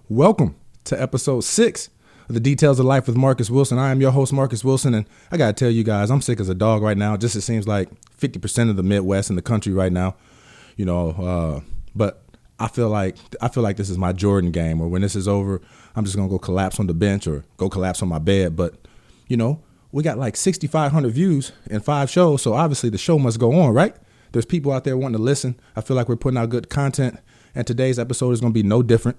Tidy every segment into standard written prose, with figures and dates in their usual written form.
Welcome to episode 6 of the Details of Life with Marcus Wilson. I am your host, Marcus Wilson, and I gotta tell you guys, I'm sick as a dog right now. Just it seems like 50% of the Midwest in the country right now, but I feel like this is my Jordan game, or when this is over, I'm just gonna go collapse on the bench or go collapse on my bed. But we got like 6,500 views in 5 shows, so obviously the show must go on, right? There's people out there wanting to listen. I feel like we're putting out good content, and today's episode is gonna be no different.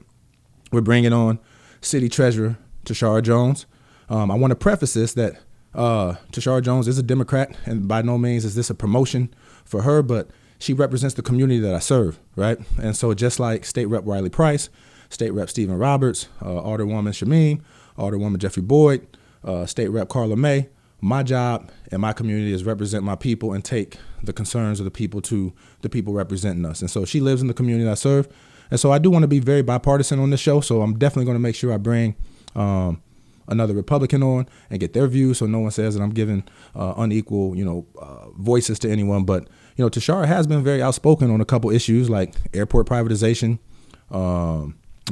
We're bringing on City Treasurer Tishaura Jones. I want to preface this that Tushar Jones is a Democrat, and by no means is this a promotion for her, but she represents the community that I serve, right? And so just like State Rep Riley Price, State Rep Stephen Roberts, Alderwoman Shamim, Alderwoman Jeffrey Boyd, State Rep Carla May, my job and my community is represent my people and take the concerns of the people to the people representing us. And so she lives in the community that I serve. And so I do want to be very bipartisan on this show. So I'm definitely going to make sure I bring another Republican on and get their views, so no one says that I'm giving unequal, voices to anyone. But Tushar has been very outspoken on a couple issues like airport privatization,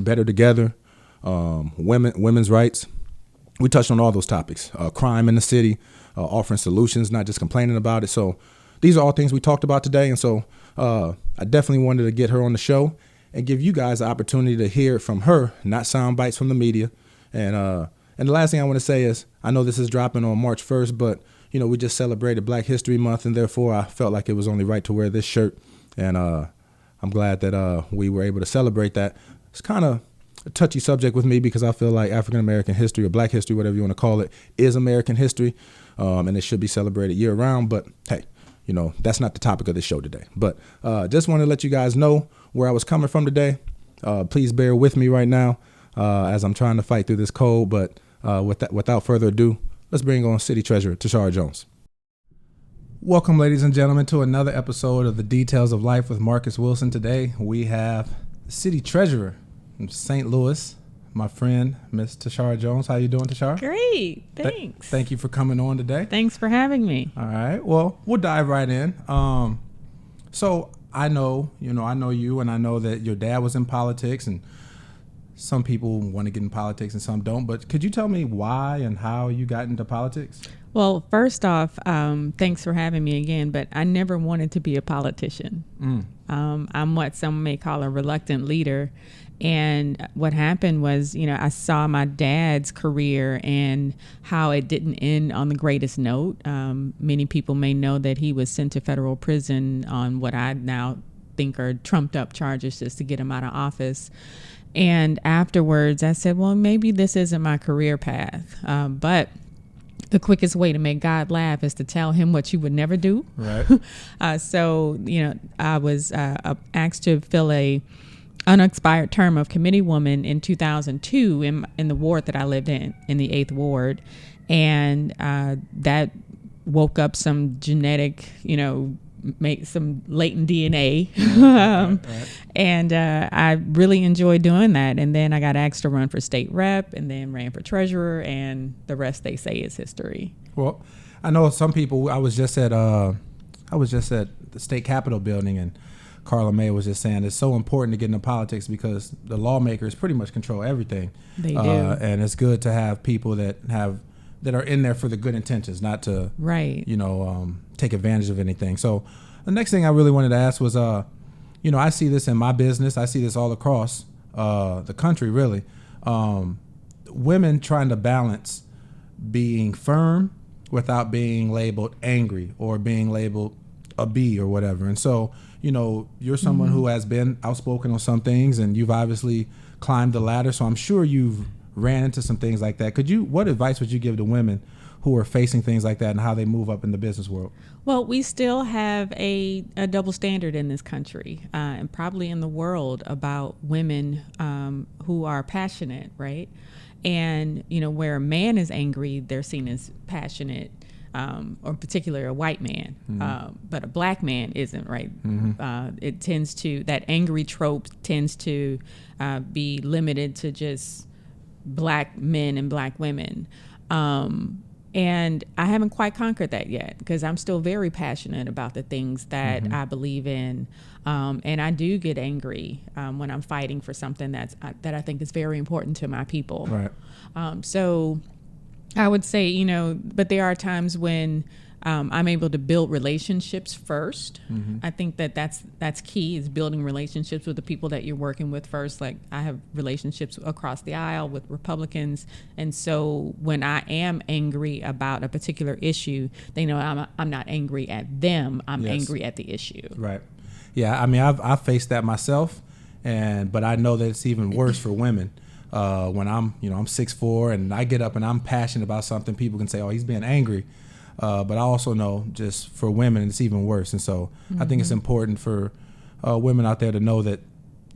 better together, women's rights. We touched on all those topics, crime in the city, offering solutions, not just complaining about it. So these are all things we talked about today. And so I definitely wanted to get her on the show and give you guys the opportunity to hear it from her, not sound bites from the media. And the last thing I want to say is, I know this is dropping on March 1st, but we just celebrated Black History Month, and therefore I felt like it was only right to wear this shirt. And I'm glad that we were able to celebrate that. It's kind of a touchy subject with me because I feel like African American history or Black history, whatever you want to call it, is American history, and it should be celebrated year round. But hey, that's not the topic of this show today. But just want to let you guys know where I was coming from today. Please bear with me right now as I'm trying to fight through this cold. But without further ado, let's bring on City Treasurer Tishaura Jones. Welcome, ladies and gentlemen, to another episode of the Details of Life with Marcus Wilson. Today we have the City Treasurer from St. Louis, my friend, Miss Tishaura Jones. How you doing, Tushar? Great, thanks. Thank you for coming on today. Thanks for having me. All right, well, we'll dive right in. So I know you, and I know that your dad was in politics, and some people want to get in politics and some don't. But could you tell me why and how you got into politics? Well, first off, thanks for having me again, but I never wanted to be a politician. I'm what some may call a reluctant leader. And what happened was, I saw my dad's career and how it didn't end on the greatest note. Many people may know that he was sent to federal prison on what I now think are trumped up charges just to get him out of office. And afterwards, I said, well, maybe this isn't my career path. But the quickest way to make God laugh is to tell him what you would never do. Right. So, I was asked to fill a unexpired term of committeewoman in 2002 in the ward that I lived in the 8th ward. And that woke up some genetic, make some latent DNA. Right. And I really enjoyed doing that. And then I got asked to run for state rep and then ran for treasurer, and the rest, they say, is history. Well, I know some people, I was just at the state capitol building, and Carla May was just saying it's so important to get into politics because the lawmakers pretty much control everything. They do. And it's good to have people that are in there for the good intentions, not to, right, take advantage of anything. So the next thing I really wanted to ask was, I see this in my business. I see this all across the country, really. Women trying to balance being firm without being labeled angry or being labeled a B or whatever. And so, you're someone who has been outspoken on some things, and you've obviously climbed the ladder. So I'm sure you've ran into some things like that. What advice would you give to women who are facing things like that and how they move up in the business world? Well, we still have a double standard in this country and probably in the world about women who are passionate, right? And, where a man is angry, they're seen as passionate, or particularly a white man, but a black man isn't, right? It tends to, that angry trope tends to be limited to just black men and black women. And I haven't quite conquered that yet because I'm still very passionate about the things that I believe in. And I do get angry when I'm fighting for something that I think is very important to my people. Right. So I would say, but there are times when I'm able to build relationships first. I think that's key, is building relationships with the people that you're working with first. Like, I have relationships across the aisle with Republicans, and so when I am angry about a particular issue, they know I'm not angry at them. I'm angry at the issue. Right. Yeah. I mean, I've faced that myself, but I know that it's even worse for women. When I'm 6'4" and I get up and I'm passionate about something, people can say, "Oh, he's being angry." But I also know, just for women, it's even worse. And so I think it's important for women out there to know that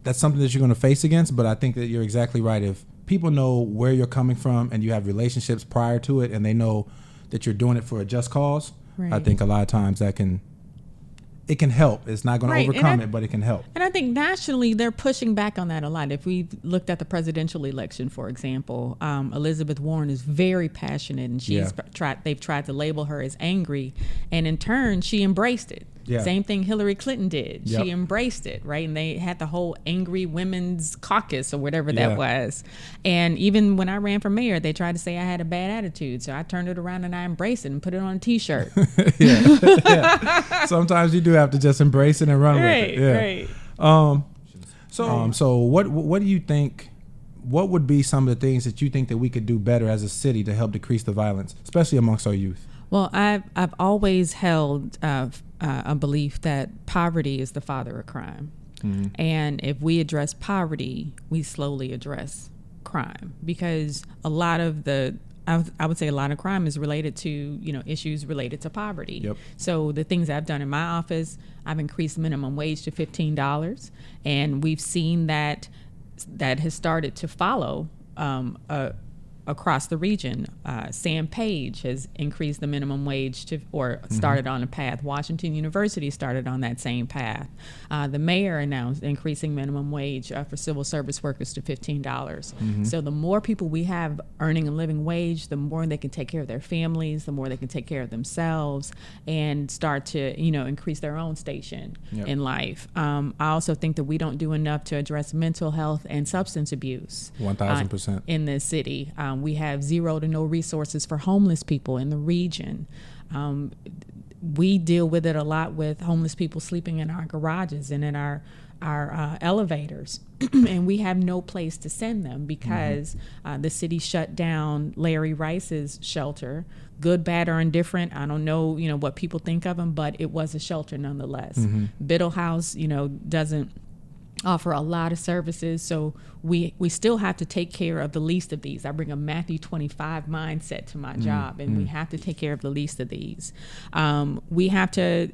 that's something that you're going to face against. But I think that you're exactly right. If people know where you're coming from and you have relationships prior to it, and they know that you're doing it for a just cause, right, I think a lot of times it can help. It's not going to overcome it, but it can help. And I think nationally, they're pushing back on that a lot. If we looked at the presidential election, for example, Elizabeth Warren is very passionate, and they've tried to label her as angry, and in turn, she embraced it. Yeah. Same thing Hillary Clinton did. Yep. She embraced it, right? And they had the whole Angry Women's Caucus or whatever that was. And even when I ran for mayor, they tried to say I had a bad attitude. So I turned it around and I embraced it and put it on a T-shirt. Yeah. Sometimes you do have to just embrace it and run with it. Yeah. Right. So what do you think? What would be some of the things that you think that we could do better as a city to help decrease the violence, especially amongst our youth? Well, I've always held a belief that poverty is the father of crime. And if we address poverty, we slowly address crime, because a lot of I would say a lot of crime is related to, issues related to poverty. Yep. So the things I've done in my office, I've increased minimum wage to $15, and we've seen that has started to follow across the region. Sam Page has increased the minimum wage started on a path. Washington University started on that same path. The mayor announced increasing minimum wage for civil service workers to $15. So the more people we have earning a living wage, the more they can take care of their families, the more they can take care of themselves, and start to, increase their own station in life. I also think that we don't do enough to address mental health and substance abuse 1,000% in this city. We have zero to no resources for homeless people in the region. We deal with it a lot with homeless people sleeping in our garages and in our elevators, and we have no place to send them because the city shut down Larry Rice's shelter. Good, bad, or indifferent, I don't know, what people think of them, but it was a shelter nonetheless. Biddle House, doesn't offer a lot of services, so we still have to take care of the least of these. I bring a Matthew 25 mindset to my job, and we have to take care of the least of these. We have to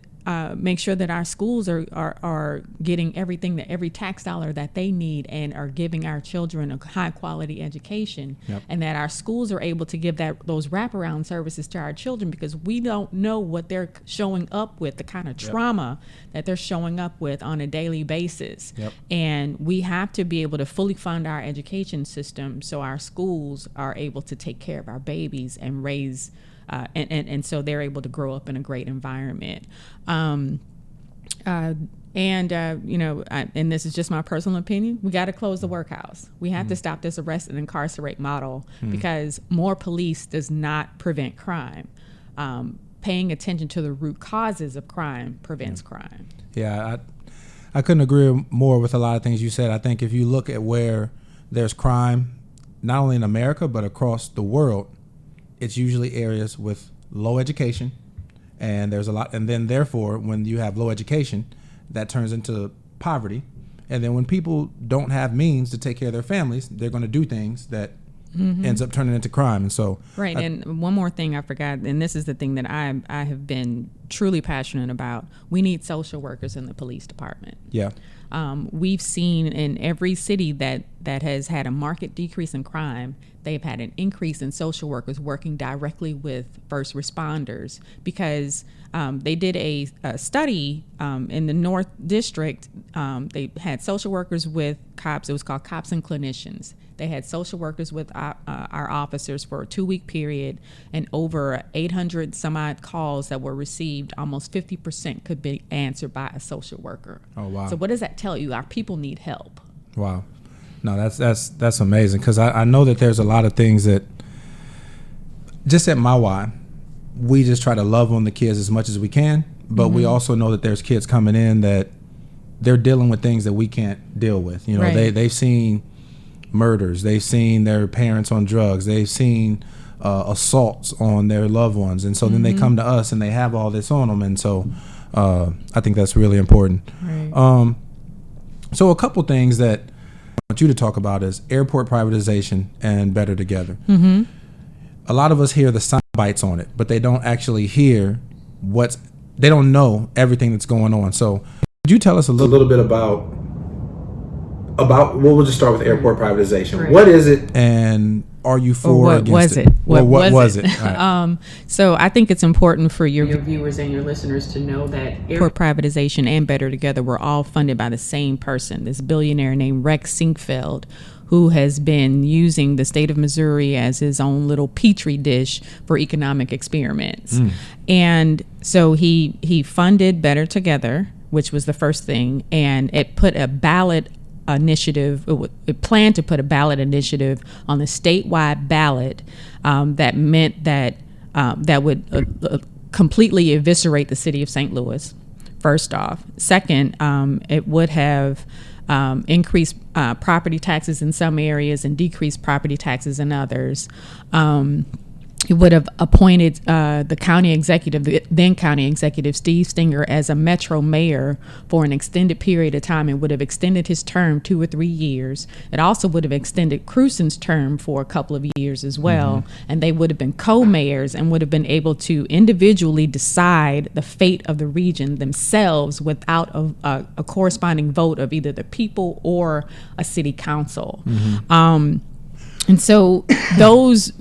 make sure that our schools are getting every tax dollar that they need, and are giving our children a high quality education, and that our schools are able to give those wraparound services to our children, because we don't know what they're showing up with, the kind of trauma that they're showing up with on a daily basis. And we have to be able to fully fund our education system so our schools are able to take care of our babies and raise and so they're able to grow up in a great environment. And this is just my personal opinion, we got to close the workhouse. We have to stop this arrest and incarcerate model, because more police does not prevent crime. Paying attention to the root causes of crime prevents crime. Yeah, I couldn't agree more with a lot of things you said. I think if you look at where there's crime, not only in America, but across the world, it's usually areas with low education, and there's a lot. And then therefore, when you have low education, that turns into poverty. And then when people don't have means to take care of their families, they're going to do things that ends up turning into crime. And so, and one more thing I forgot, and this is the thing that I have been truly passionate about. We need social workers in the police department. Yeah. We've seen in every city that has had a marked decrease in crime, they've had an increase in social workers working directly with first responders, because they did a study in the North District. They had social workers with cops. It was called Cops and Clinicians. They had social workers with our officers for a 2-week period, and over 800 some odd calls that were received, almost 50% could be answered by a social worker. Oh, wow. So what does that tell you? Our people need help. Wow. No, that's amazing, because I know that there's a lot of things that, just at my Y, we just try to love on the kids as much as we can, but we also know that there's kids coming in that they're dealing with things that we can't deal with. You know, Right. they've seen murders, they've seen their parents on drugs, they've seen assaults on their loved ones, and so then they come to us and they have all this on them, and so I think that's really important. Right. So a couple things that I want you to talk about is airport privatization and Better Together. Mm-hmm. A lot of us hear the sound bites on it, but they don't actually hear they don't know everything that's going on. So could you tell us a little bit about we'll just start with airport privatization. Right. What is it, and are you for or against it? What was it? All right. So I think it's important for your viewers and your listeners to know that airport privatization and Better Together were all funded by the same person, this billionaire named Rex Sinquefield, who has been using the state of Missouri as his own little petri dish for economic experiments. And so he funded Better Together, which was the first thing, and it put a ballot initiative. It planned to put a ballot initiative on the statewide ballot that meant that that would completely eviscerate the city of St. Louis. First off, second, it would have increased property taxes in some areas and decreased property taxes in others. He would have appointed the county executive, the then county executive, Steve Stinger, as a metro mayor for an extended period of time, and would have extended his term 2 or 3 years. It also would have extended Krewson's term for a couple of years as well, and they would have been co-mayors and would have been able to individually decide the fate of the region themselves without a corresponding vote of either the people or a city council. And so those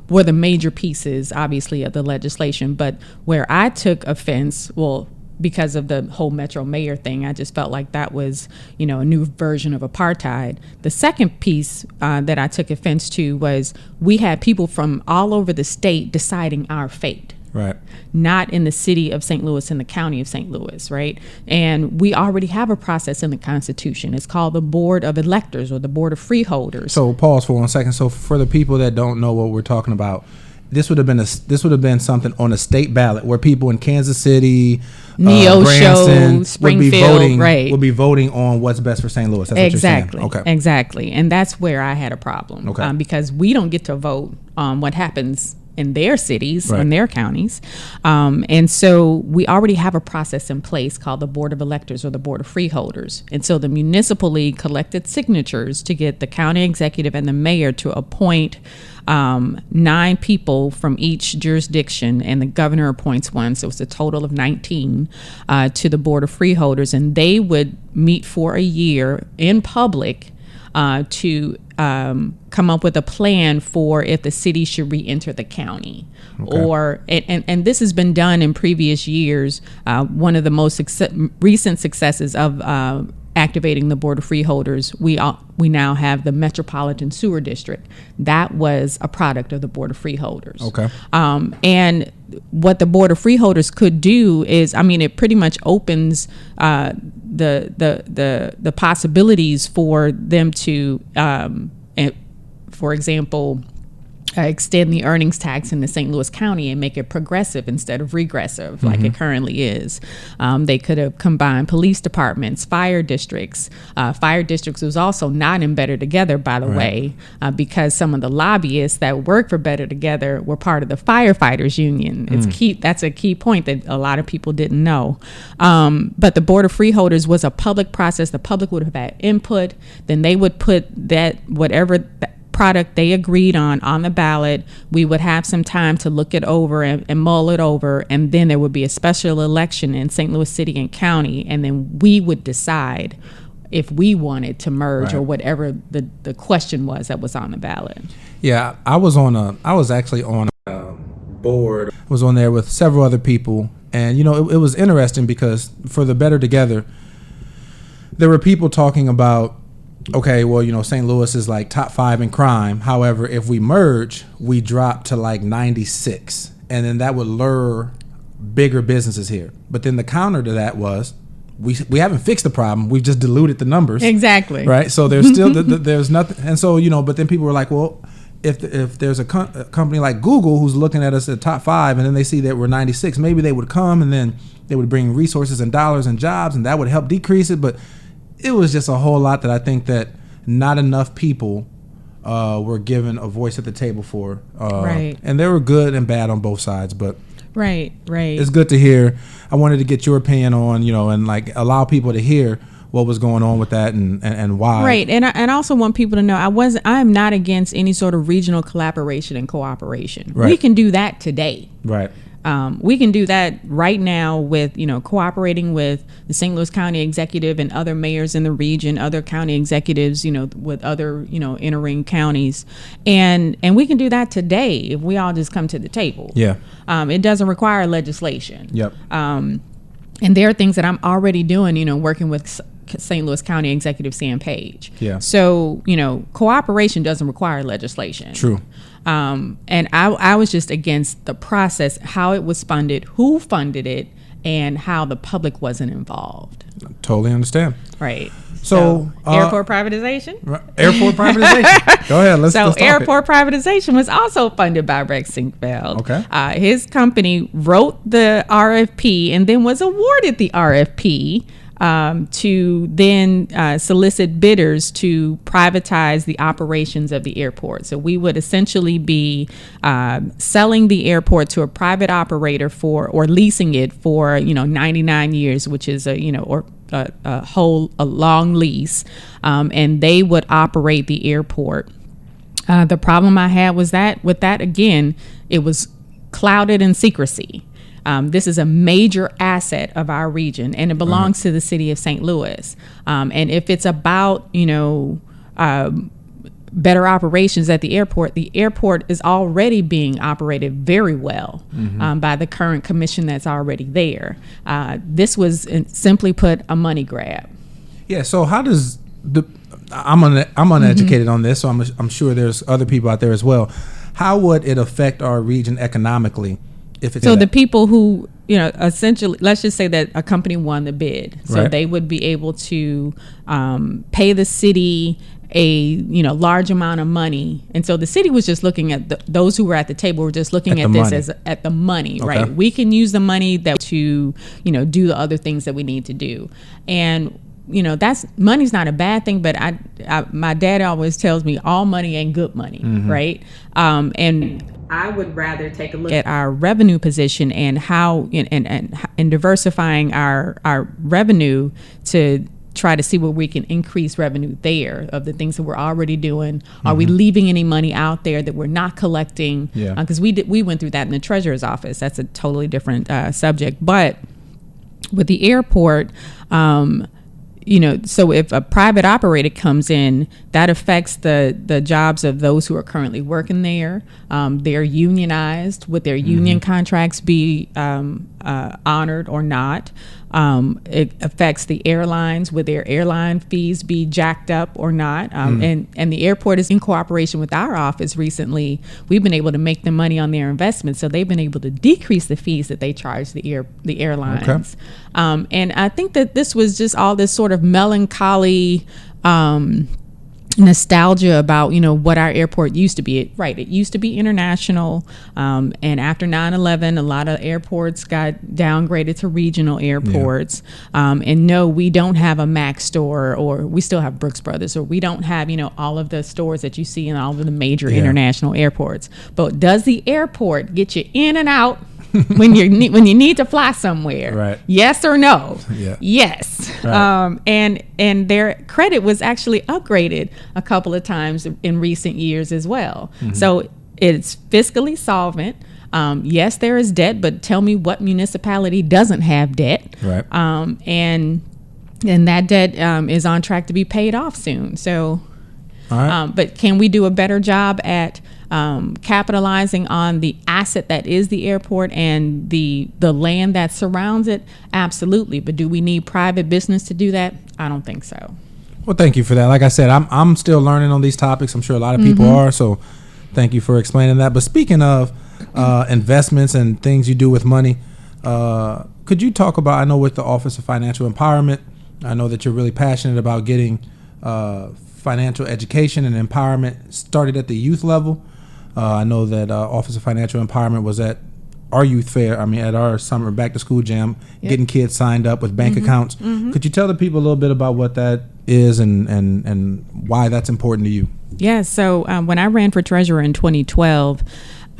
were the major pieces, obviously, of the legislation. But where I took offense, well, because of the whole Metro Mayor thing, I just felt like that was, a new version of apartheid. The second piece that I took offense to was we had people from all over the state deciding our fate. Right. Not in the city of St. Louis, in the county of St. Louis, right? And we already have a process in the Constitution. It's called the Board of Electors, or the Board of Freeholders. So pause for 1 second. So for the people that don't know what we're talking about, this would have been something on a state ballot where people in Kansas City, Neosho, Springfield, would be voting on what's best for St. Louis. That's Exactly. What you're saying. Okay. Exactly. And that's where I had a problem. Okay. Because we don't get to vote on what happens in their cities, Right. in their counties. And so we already have a process in place called the Board of Electors, or the Board of Freeholders. And so the municipal league collected signatures to get the county executive and the mayor to appoint 9 people from each jurisdiction, and the governor appoints one. So it's a total of 19 to the Board of Freeholders. And they would meet for a year in public to come up with a plan for if the city should re-enter the county. Okay. Or and this has been done in previous years. One of the most recent successes of activating the Board of Freeholders, we now have the Metropolitan Sewer District. That was a product of the Board of Freeholders. Okay. And what the Board of Freeholders could do is, it pretty much opens the possibilities for them to, for example, extend the earnings tax in the St. Louis County and make it progressive instead of regressive like it currently is. They could have combined police departments, fire districts. Fire districts was also not in Better Together, by the way, because some of the lobbyists that work for Better Together were part of the firefighters union. It's key. That's a key point that a lot of people didn't know. But the Board of Freeholders was a public process. The public would have had input. Then they would put that whatever product they agreed on the ballot. We would have some time to look it over and mull it over, and then there would be a special election in St. Louis City and County, and then we would decide if we wanted to merge or whatever the question was that was on the ballot. Yeah, I was actually on a board. I was on there with several other people, and it was interesting because for the Better Together, there were people talking about, okay, well, St. Louis is like top 5 in crime. However, if we merge, we drop to like 96, and then that would lure bigger businesses here. But then the counter to that was, we haven't fixed the problem. We've just diluted the numbers. Exactly. Right. So there's still there's nothing. And so but then people were like, well, if there's a company like Google who's looking at us at top 5, and then they see that we're 96, maybe they would come and then they would bring resources and dollars and jobs, and that would help decrease it. But it was just a whole lot that I think that not enough people were given a voice at the table for. Right. And there were good and bad on both sides, but. Right. It's good to hear. I wanted to get your opinion on, and like allow people to hear what was going on with that and why. Right. And I also want people to know I am not against any sort of regional collaboration and cooperation. Right. We can do that today. Right. We can do that right now with, cooperating with the St. Louis County Executive and other mayors in the region, other county executives, with other, inner ring counties. And we can do that today if we all just come to the table. Yeah. It doesn't require legislation. Yep. And there are things that I'm already doing, working with St. Louis County Executive Sam Page. Yeah. So, cooperation doesn't require legislation. True. And I was just against the process, how it was funded, who funded it, and how the public wasn't involved. Totally understand. Right. So airport privatization? Airport privatization. Go ahead. Let's talk airport privatization was also funded by Rex Sinkfeld. Okay. His company wrote the RFP and then was awarded the RFP to then solicit bidders to privatize the operations of the airport. So we would essentially be selling the airport to a private operator or leasing it for 99 years, which is a long lease, and they would operate the airport. The problem I had was that with that, again, it was clouded in secrecy. This is a major asset of our region, and it belongs to the city of St. Louis. And if it's about, better operations at the airport is already being operated very well by the current commission that's already there. This was, simply put, a money grab. Yeah. So how does I'm uneducated on this, so I'm sure there's other people out there as well. How would it affect our region economically? So the people who, essentially, let's just say that a company won the bid. So they would be able to pay the city a large amount of money. And so the city was just looking at those who were at the table were just looking at this as at the money, right? We can use the money to, do the other things that we need to do. And that's money's not a bad thing, but my dad always tells me all money ain't good money, right? And I would rather take a look at our revenue position and how and diversifying our revenue to try to see where we can increase revenue there of the things that we're already doing. Are we leaving any money out there that we're not collecting? Because we went through that in the treasurer's office. That's a totally different subject. But with the airport, so if a private operator comes in, that affects the jobs of those who are currently working there. They're unionized. Would their union contracts be honored or not? It affects the airlines. Would their airline fees be jacked up or not? And the airport is in cooperation with our office recently. We've been able to make the money on their investments, so they've been able to decrease the fees that they charge the airlines. And I think that this was just all this sort of melancholy nostalgia about what our airport used to be. It used to be international, and after 9/11 a lot of airports got downgraded to regional airports. And no, we don't have a Mac store, or we still have Brooks Brothers, or we don't have all of the stores that you see in all of the major international airports. But does the airport get you in and out when you need to fly somewhere. Right. Yes or no? Yeah. Yes. Right. And their credit was actually upgraded a couple of times in recent years as well. Mm-hmm. So it's fiscally solvent. Yes, there is debt, but tell me what municipality doesn't have debt. Right. And that debt is on track to be paid off soon. So, all right. But can we do a better job at capitalizing on the asset that is the airport and the land that surrounds it? Absolutely. But do we need private business to do that? I don't think so. Well, thank you for that. Like I said, I'm still learning on these topics. I'm sure a lot of people are. So thank you for explaining that. But speaking of investments and things you do with money, could you talk about, I know with the Office of Financial Empowerment, I know that you're really passionate about getting financial education and empowerment started at the youth level. I know that Office of Financial Empowerment was at our youth fair, at our summer back to school jam, getting kids signed up with bank accounts. Could you tell the people a little bit about what that is and why that's important to you? Yeah, so when I ran for treasurer in 2012,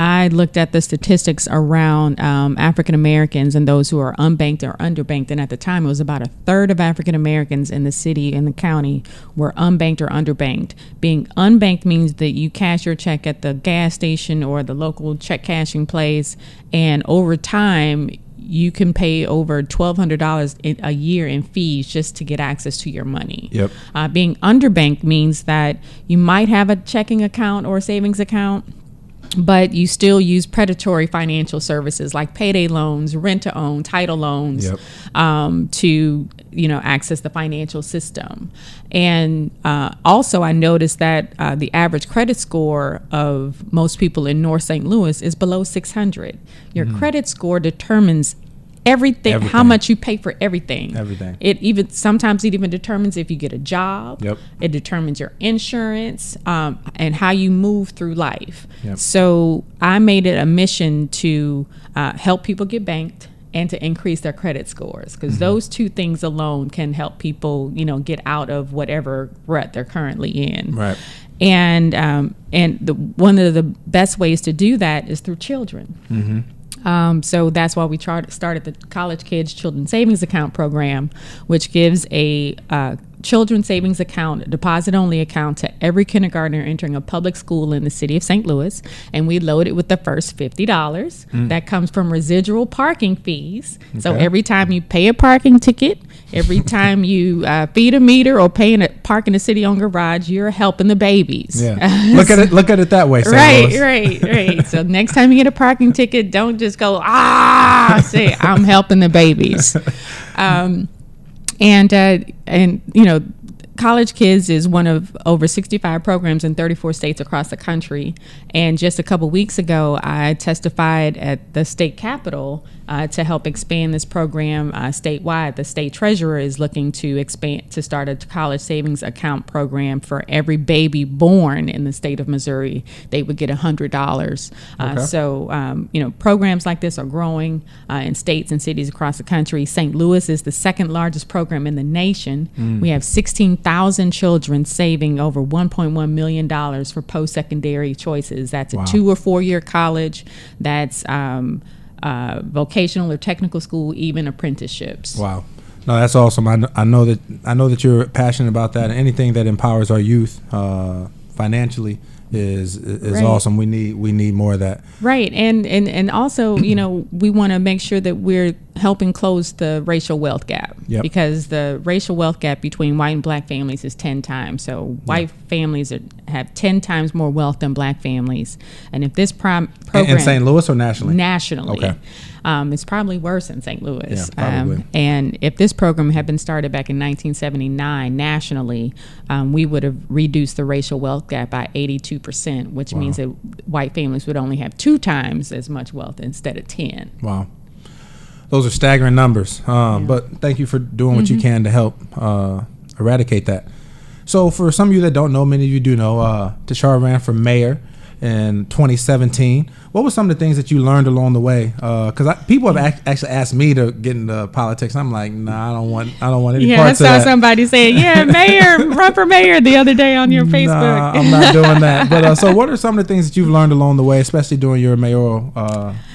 I looked at the statistics around African Americans and those who are unbanked or underbanked. And at the time, it was about a third of African Americans in the city and the county were unbanked or underbanked. Being unbanked means that you cash your check at the gas station or the local check cashing place. And over time, you can pay over $1,200 a year in fees just to get access to your money. Yep. Being underbanked means that you might have a checking account or a savings account, but you still use predatory financial services like payday loans, rent-to-own, title loans, to access the financial system. And also, I noticed that the average credit score of most people in North St. Louis is below 600. Your credit score determines everything, how much you pay for everything. Sometimes it even determines if you get a job. Yep. It determines your insurance and how you move through life. Yep. So I made it a mission to help people get banked and to increase their credit scores, because those two things alone can help people, get out of whatever rut they're currently in. Right. And one of the best ways to do that is through children. So that's why we started the College Kids Children's Savings Account program, which gives a children's savings account, a deposit-only account to every kindergartner entering a public school in the city of St. Louis. And we load it with the first $50. That comes from residual parking fees. Okay. So every time you pay a parking ticket, every time you feed a meter or park in a city-owned garage, you're helping the babies. Yeah. Look at it that way. Right. So next time you get a parking ticket, don't just go, say, I'm helping the babies. And College Kids is one of over 65 programs in 34 states across the country. And just a couple weeks ago, I testified at the state capitol to help expand this program statewide. The state treasurer is looking to start a college savings account program for every baby born in the state of Missouri. They would get $100. Okay. So programs like this are growing in states and cities across the country. St. Louis is the second largest program in the nation. We have 16,000 children saving over $1.1 million for post-secondary choices. That's a 2 or 4 year college. That's vocational or technical school, even apprenticeships. Wow. No, that's awesome. I know that you're passionate about that, and anything that empowers our youth financially is right. Awesome. We need more of that. Right. And also, we want to make sure that we're helping close the racial wealth gap. Yep. Because the racial wealth gap between white and black families is 10 times. So white families have 10 times more wealth than black families. And if this program in St. Louis or nationally? Nationally. Okay. It's probably worse in St. Louis. Yeah, probably. And if this program had been started back in 1979 nationally, we would have reduced the racial wealth gap by 82%, which means that white families would only have 2 times as much wealth instead of 10. Wow. Those are staggering numbers. But thank you for doing what you can to help eradicate that. So for some of you that don't know, many of you do know, Tushar ran for mayor in 2017. What were some of the things that you learned along the way? Because people have actually asked me to get into politics. I'm like, nah, I don't want any parts of that. I saw somebody saying, mayor, run for mayor the other day on your Facebook. Nah, I'm not doing that. But so what are some of the things that you've learned along the way, especially during your mayoral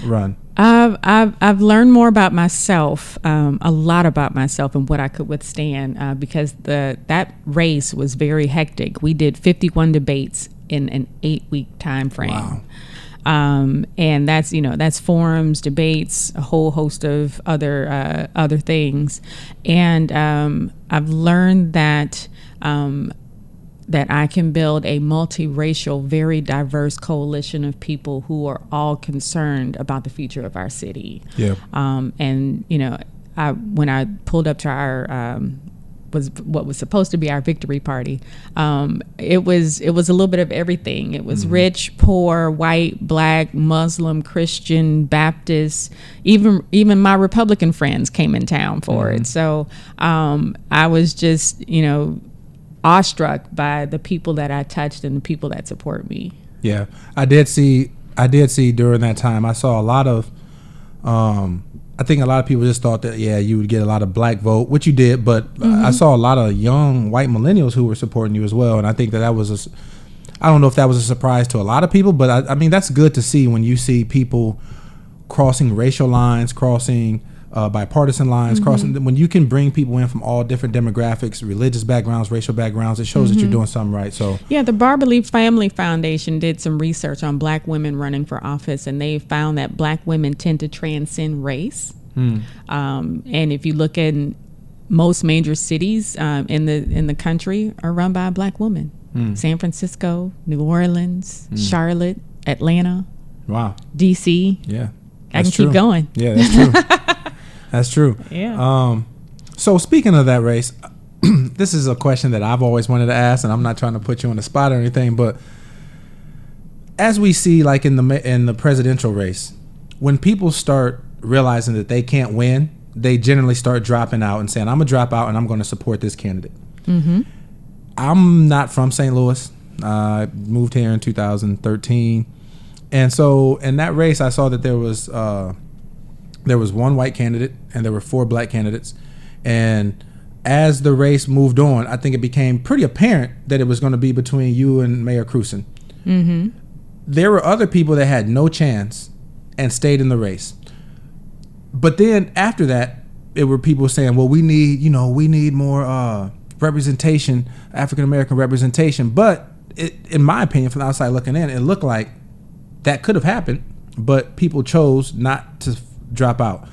run? I've learned more about myself, a lot about myself and what I could withstand, because that race was very hectic. We did 51 debates in an 8-week time frame. Wow. And that's forums, debates, a whole host of other things. And I've learned that that I can build a multiracial, very diverse coalition of people who are all concerned about the future of our city. Yeah. And when I pulled up to our what was supposed to be our victory party, it was a little bit of everything. It was rich, poor, white, black, Muslim, Christian, Baptist. Even my Republican friends came in town for it. So I was just awestruck by the people that I touched and the people that support me. Yeah, I did see during that time. I saw a lot of. I think a lot of people just thought that you would get a lot of black vote, which you did, but I saw a lot of young white millennials who were supporting you as well, and I think that was I don't know if that was a surprise to a lot of people, but I mean that's good to see when you see people crossing racial lines, crossing bipartisan lines, crossing when you can bring people in from all different demographics, religious backgrounds, racial backgrounds. It shows that you're doing something right. So the Barberly Family Foundation did some research on black women running for office, and they found that black women tend to transcend race. And if you look at most major cities in the country are run by a black woman. San Francisco, New Orleans, Charlotte, Atlanta, DC. Yeah, I can keep going. Yeah, that's true. That's true. Yeah. So speaking of that race, this is a question that I've always wanted to ask, and I'm not trying to put you on the spot or anything, but as we see, like in the presidential race, when people start realizing that they can't win, they generally start dropping out and saying, "I'm gonna drop out and I'm going to support this candidate." I'm not from St. Louis. I moved here in 2013, and so in that race, I saw that there was one white candidate and there were 4 black candidates. And as the race moved on, I think it became pretty apparent that it was going to be between you and Mayor Krewson. There were other people that had no chance and stayed in the race. But then after that, it were people saying, well, we need more representation, African-American representation. But in my opinion, from the outside looking in, it looked like that could have happened, but people chose not to drop out.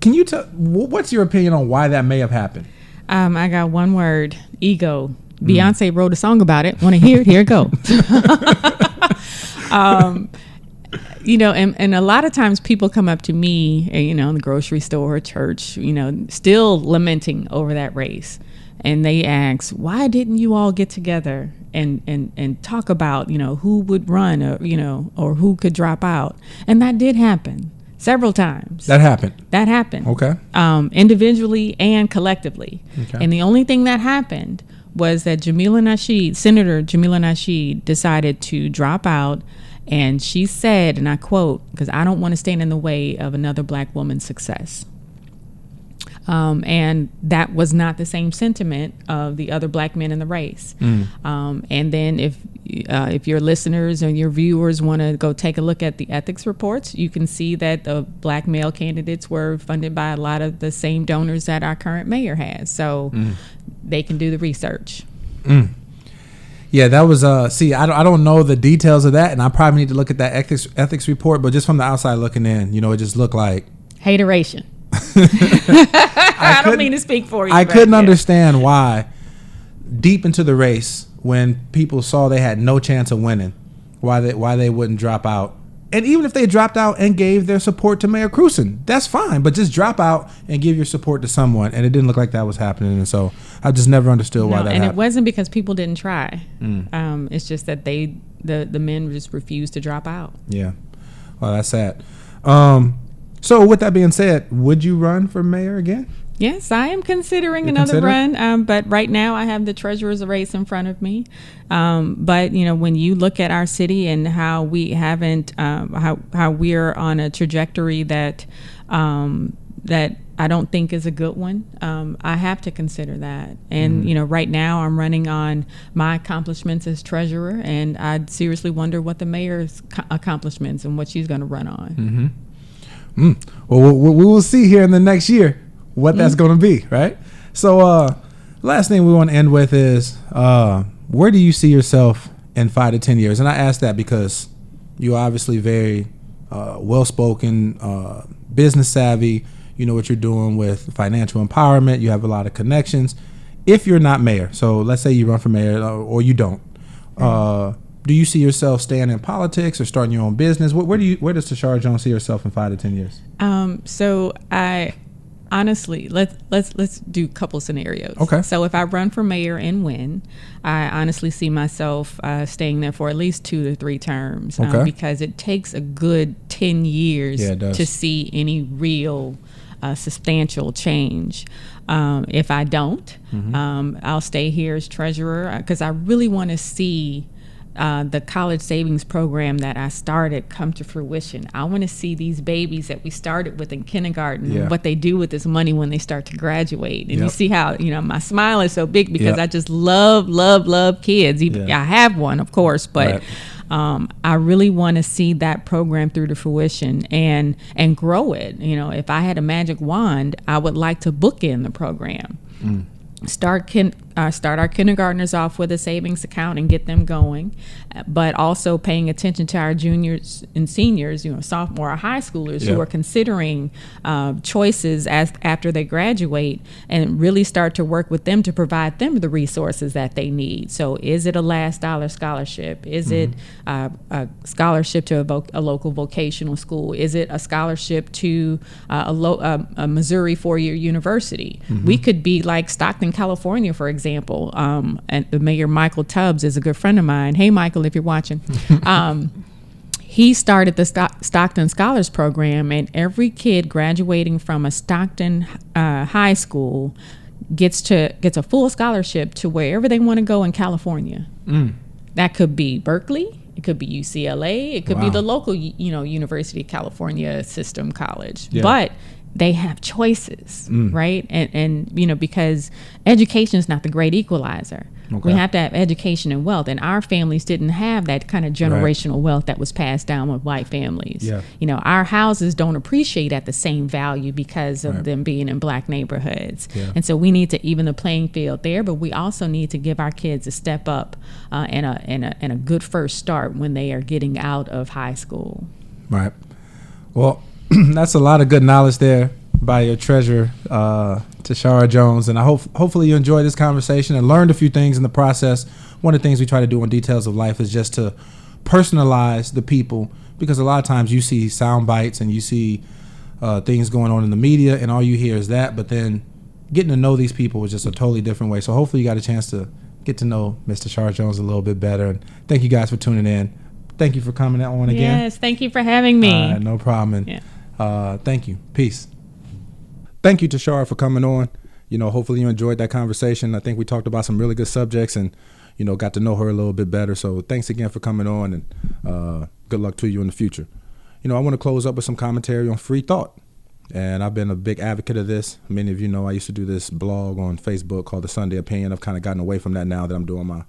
Can you tell what's your opinion on why that may have happened? I got one word: ego. Beyonce wrote a song about it. Want to hear it? Here it goes. And a lot of times people come up to me, in the grocery store or church, still lamenting over that race. And they ask, why didn't you all get together and talk about, who would run or who could drop out? And that did happen several times. That happened. Okay. Individually and collectively. Okay. And the only thing that happened was that Senator Jamila Nasheed decided to drop out. And she said, and I quote, because I don't want to stand in the way of another black woman's success. And that was not the same sentiment of the other black men in the race. And then if your listeners and your viewers want to go take a look at the ethics reports, you can see that the black male candidates were funded by a lot of the same donors that our current mayor has. So they can do the research. Yeah, that was I don't know the details of that, and I probably need to look at that ethics report, but just from the outside looking in, it just looked like hateration. I don't mean to speak for you. I couldn't understand why deep into the race, when people saw they had no chance of winning, why they wouldn't drop out. And even if they dropped out and gave their support to Mayor Krewson, that's fine. But just drop out and give your support to someone. And it didn't look like that was happening. And so I just never understood why that happened. And it wasn't because people didn't try. It's just that the men just refused to drop out. Yeah. Well, that's sad. So with that being said, would you run for mayor again? Yes, I am considering another run, but right now I have the treasurer's race in front of me. But when you look at our city and how we haven't, how we're on a trajectory that that I don't think is a good one, I have to consider that. And, right now I'm running on my accomplishments as treasurer, and I seriously wonder what the mayor's accomplishments and what she's going to run on. Well, we will see here in the next year what that's going to be, right? So last thing we want to end with is where do you see yourself in 5 to 10 years? And I ask that because you're obviously very well-spoken, business savvy. You know what you're doing with financial empowerment. You have a lot of connections. If you're not mayor, so let's say you run for mayor or you don't, do you see yourself staying in politics or starting your own business? Where does Tishaura Jones see herself in 5 to 10 years? So I honestly, let's do a couple scenarios. Okay. So if I run for mayor and win, I honestly see myself staying there for at least 2 to 3 terms, because it takes a good 10 years to see any real substantial change. If I don't, I'll stay here as treasurer because I really want to see the college savings program that I started come to fruition. I want to see these babies that we started with in kindergarten, what they do with this money when they start to graduate. And you see how, my smile is so big because I just love kids. I have one, of course, but I really want to see that program through to fruition and grow it. If I had a magic wand, I would like to bookend the program. Start our kindergartners off with a savings account and get them going, but also paying attention to our juniors and seniors, sophomore or high schoolers who are considering choices after they graduate, and really start to work with them to provide them the resources that they need. So is it a last dollar scholarship? Is it a scholarship to a local vocational school? Is it a scholarship to a Missouri 4-year university? We could be like Stockton, California, for example. And the mayor, Michael Tubbs, is a good friend of mine. Hey, Michael, if you're watching. He started the Stockton Scholars Program, and every kid graduating from a Stockton high school gets a full scholarship to wherever they want to go in California. That could be Berkeley. It could be UCLA. It could be the local, University of California system college. But they have choices, right? And because education is not the great equalizer. We have to have education and wealth, and our families didn't have that kind of generational wealth that was passed down with white families. Our houses don't appreciate at the same value because of them being in black neighborhoods. And so we need to even the playing field there, but we also need to give our kids a step up and a good first start when they are getting out of high school. Right. Well, that's a lot of good knowledge there by your treasurer, Tishaura Jones. And I hopefully you enjoyed this conversation and learned a few things in the process. One of the things we try to do on Details of Life is just to personalize the people, because a lot of times you see sound bites and you see things going on in the media and all you hear is that, but then getting to know these people is just a totally different way. So hopefully you got a chance to get to know Ms. Tishaura Jones a little bit better. And thank you guys for tuning in. Thank you for coming on again. Yes, thank you for having me. No problem. Thank you. Peace. Thank you, Tushar, for coming on. Hopefully you enjoyed that conversation. I think we talked about some really good subjects and, got to know her a little bit better. So thanks again for coming on, and good luck to you in the future. I want to close up with some commentary on Freethought. And I've been a big advocate of this. Many of you know I used to do this blog on Facebook called The Sunday Opinion. I've kind of gotten away from that now that I'm doing my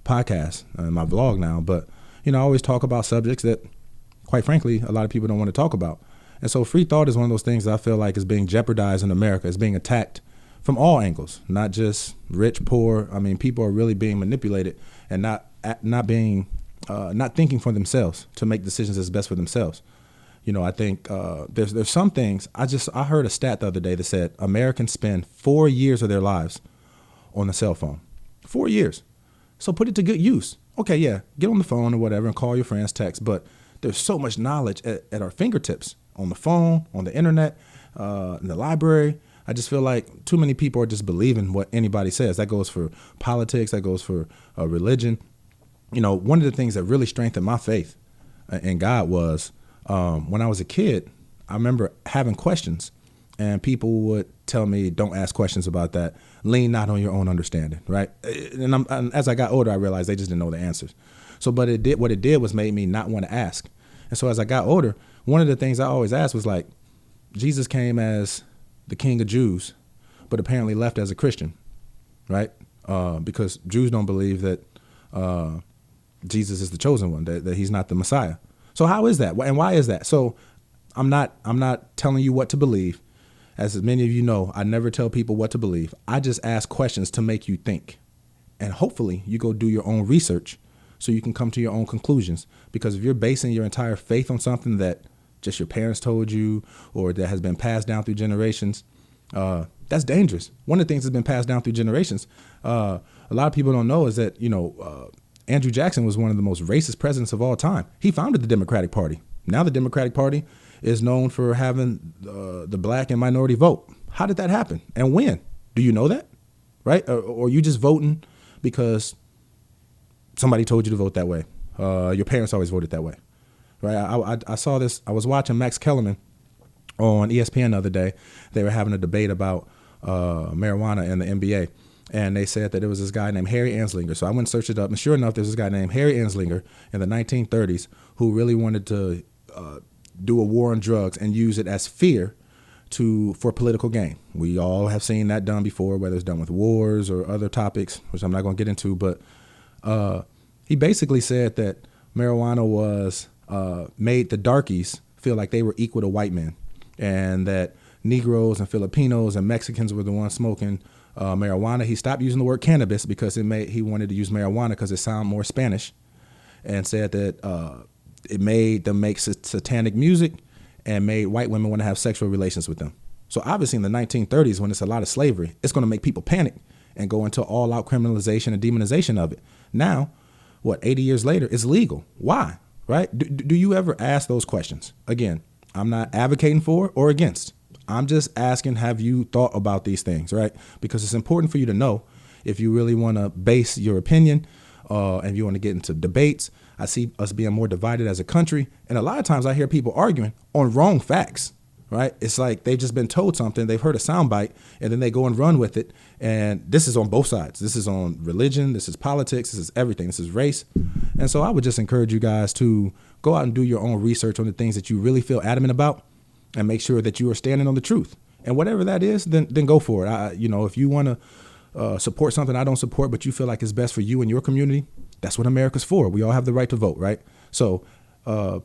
podcast and my blog now. But, I always talk about subjects that, quite frankly, a lot of people don't want to talk about. And so free thought is one of those things that I feel like is being jeopardized in America. It's being attacked from all angles, not just rich, poor. I mean, people are really being manipulated and not thinking for themselves to make decisions that's best for themselves. I think there's some things. I heard a stat the other day that said Americans spend 4 years of their lives on a cell phone. 4 years. So put it to good use. Okay, yeah, get on the phone or whatever and call your friends, text. But there's so much knowledge at our fingertips. On the phone, on the internet, in the library. I just feel like too many people are just believing what anybody says. That goes for politics. That goes for religion. One of the things that really strengthened my faith in God was when I was a kid, I remember having questions, and people would tell me, don't ask questions about that. Lean not on your own understanding, right? And as I got older, I realized they just didn't know the answers. So, but what it did was made me not want to ask. And so as I got older, one of the things I always asked was like, Jesus came as the King of Jews, but apparently left as a Christian, right? Because Jews don't believe that Jesus is the chosen one, that he's not the Messiah. So how is that? And why is that? So I'm not telling you what to believe. As many of you know, I never tell people what to believe. I just ask questions to make you think. And hopefully you go do your own research so you can come to your own conclusions. Because if you're basing your entire faith on something that just your parents told you or that has been passed down through generations, that's dangerous. One of the things that's been passed down through generations, a lot of people don't know is that, Andrew Jackson was one of the most racist presidents of all time. He founded the Democratic Party. Now the Democratic Party is known for having the black and minority vote. How did that happen? And when? Do you know that? Right? Or you just voting because somebody told you to vote that way? Your parents always voted that way. Right? I saw this. I was watching Max Kellerman on ESPN the other day. They were having a debate about marijuana and the NBA. And they said that there was this guy named Harry Anslinger. So I went and searched it up. And sure enough, there's this guy named Harry Anslinger in the 1930s who really wanted to do a war on drugs and use it as fear for political gain. We all have seen that done before, whether it's done with wars or other topics, which I'm not going to get into. But he basically said that marijuana was made the darkies feel like they were equal to white men, and that Negroes and Filipinos and Mexicans were the ones smoking marijuana. He stopped using the word cannabis because he wanted to use marijuana because it sounded more Spanish, and said that it made them make satanic music and made white women want to have sexual relations with them. So obviously in the 1930s, when it's a lot of slavery, it's going to make people panic and go into all-out criminalization and demonization of it. Now, 80 years later, it's legal. Why? Right? Do you ever ask those questions? Again, I'm not advocating for or against. I'm just asking, have you thought about these things, right? Because it's important for you to know if you really want to base your opinion and you want to get into debates. I see us being more divided as a country. And a lot of times I hear people arguing on wrong facts, right? It's like they've just been told something, they've heard a soundbite, and then they go and run with it. And this is on both sides. This is on religion. This is politics. This is everything. This is race. And so I would just encourage you guys to go out and do your own research on the things that you really feel adamant about and make sure that you are standing on the truth. And whatever that is, then go for it. If you want to support something I don't support, but you feel like it's best for you and your community, that's what America's for. We all have the right to vote, right? So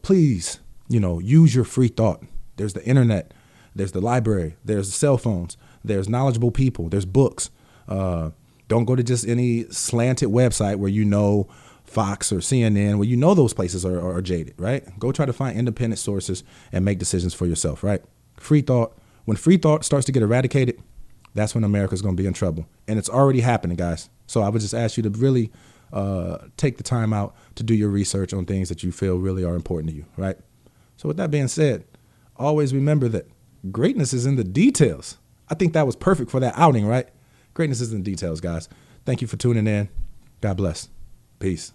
please, use your free thought. There's the internet, there's the library, there's the cell phones, there's knowledgeable people, there's books. Don't go to just any slanted website where Fox or CNN, where those places are jaded, right? Go try to find independent sources and make decisions for yourself, right? Free thought. When free thought starts to get eradicated, that's when America's going to be in trouble. And it's already happening, guys. So I would just ask you to really take the time out to do your research on things that you feel really are important to you, right? So with that being said, always remember that greatness is in the details. I think that was perfect for that outing, right? Greatness is in the details, guys. Thank you for tuning in. God bless. Peace.